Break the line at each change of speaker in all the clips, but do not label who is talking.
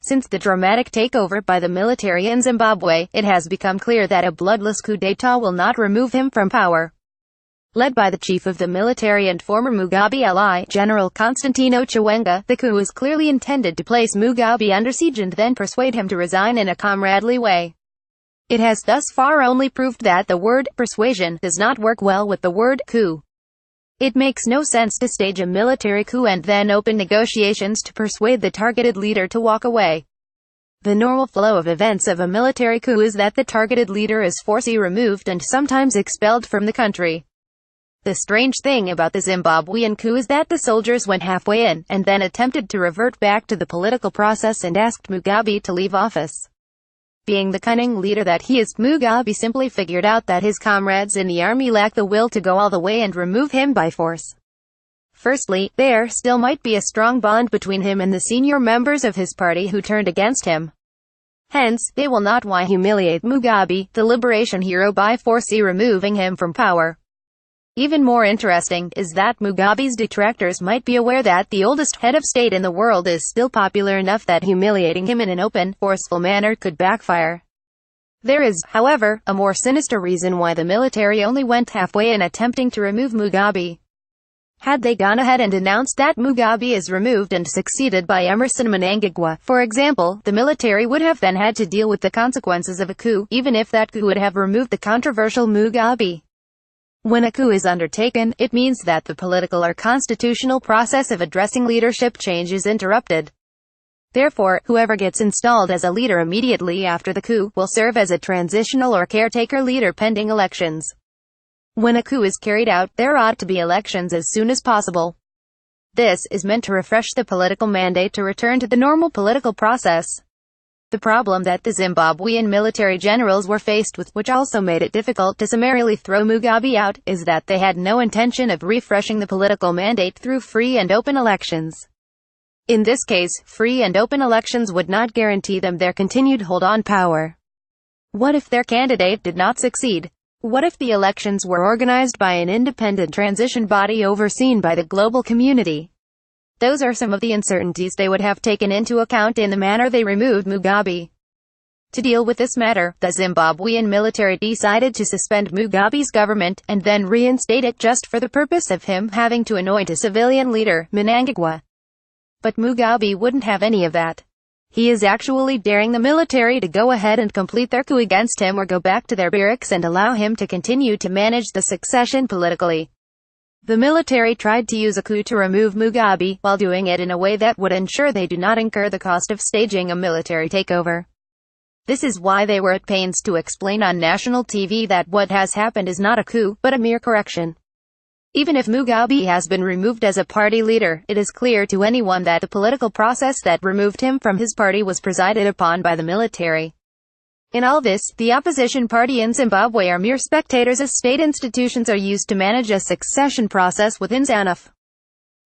Since the dramatic takeover by the military in Zimbabwe, it has become clear that a bloodless coup d'état will not remove him from power. Led by the chief of the military and former Mugabe ally, General Constantino Chiwenga, the coup is clearly intended to place Mugabe under siege and then persuade him to resign in a comradely way. It has thus far only proved that the word persuasion does not work well with the word coup. It makes no sense to stage a military coup and then open negotiations to persuade the targeted leader to walk away. The normal flow of events of a military coup is that the targeted leader is forcibly removed and sometimes expelled from the country. The strange thing about the Zimbabwean coup is that the soldiers went halfway in, and then attempted to revert back to the political process and asked Mugabe to leave office. Being the cunning leader that he is, Mugabe simply figured out that his comrades in the army lack the will to go all the way and remove him by force. Firstly, there still might be a strong bond between him and the senior members of his party who turned against him. Hence, they will not want to humiliate Mugabe, the liberation hero, by forcibly removing him from power. Even more interesting is that Mugabe's detractors might be aware that the oldest head of state in the world is still popular enough that humiliating him in an open, forceful manner could backfire. There is, however, a more sinister reason why the military only went halfway in attempting to remove Mugabe. Had they gone ahead and announced that Mugabe is removed and succeeded by Emmerson Mnangagwa, for example, the military would have then had to deal with the consequences of a coup, even if that coup would have removed the controversial Mugabe. When a coup is undertaken, it means that the political or constitutional process of addressing leadership change is interrupted. Therefore, whoever gets installed as a leader immediately after the coup will serve as a transitional or caretaker leader pending elections. When a coup is carried out, there ought to be elections as soon as possible. This is meant to refresh the political mandate to return to the normal political process. The problem that the Zimbabwean military generals were faced with, which also made it difficult to summarily throw Mugabe out, is that they had no intention of refreshing the political mandate through free and open elections. In this case, free and open elections would not guarantee them their continued hold on power. What if their candidate did not succeed? What if the elections were organized by an independent transition body overseen by the global community? Those are some of the uncertainties they would have taken into account in the manner they removed Mugabe. To deal with this matter, the Zimbabwean military decided to suspend Mugabe's government, and then reinstate it just for the purpose of him having to anoint a civilian leader, Mnangagwa. But Mugabe wouldn't have any of that. He is actually daring the military to go ahead and complete their coup against him or go back to their barracks and allow him to continue to manage the succession politically. The military tried to use a coup to remove Mugabe, while doing it in a way that would ensure they do not incur the cost of staging a military takeover. This is why they were at pains to explain on national TV that what has happened is not a coup, but a mere correction. Even if Mugabe has been removed as a party leader, it is clear to anyone that the political process that removed him from his party was presided upon by the military. In all this, the opposition party in Zimbabwe are mere spectators as state institutions are used to manage a succession process within ZANU.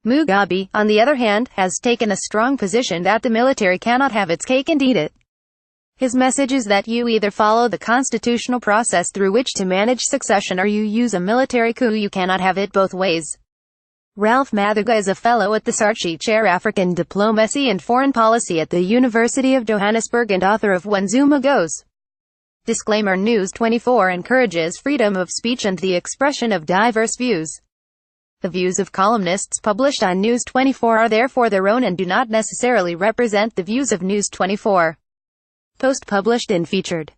Mugabe, on the other hand, has taken a strong position that the military cannot have its cake and eat it. His message is that you either follow the constitutional process through which to manage succession or you use a military coup. You cannot have it both ways. Ralph Mathuga is a fellow at the Saatchi Chair African Diplomacy and Foreign Policy at the University of Johannesburg and author of When Zuma Goes. Disclaimer: News 24 encourages freedom of speech and the expression of diverse views. The views of columnists published on News 24 are therefore their own and do not necessarily represent the views of News 24. Post published in Featured.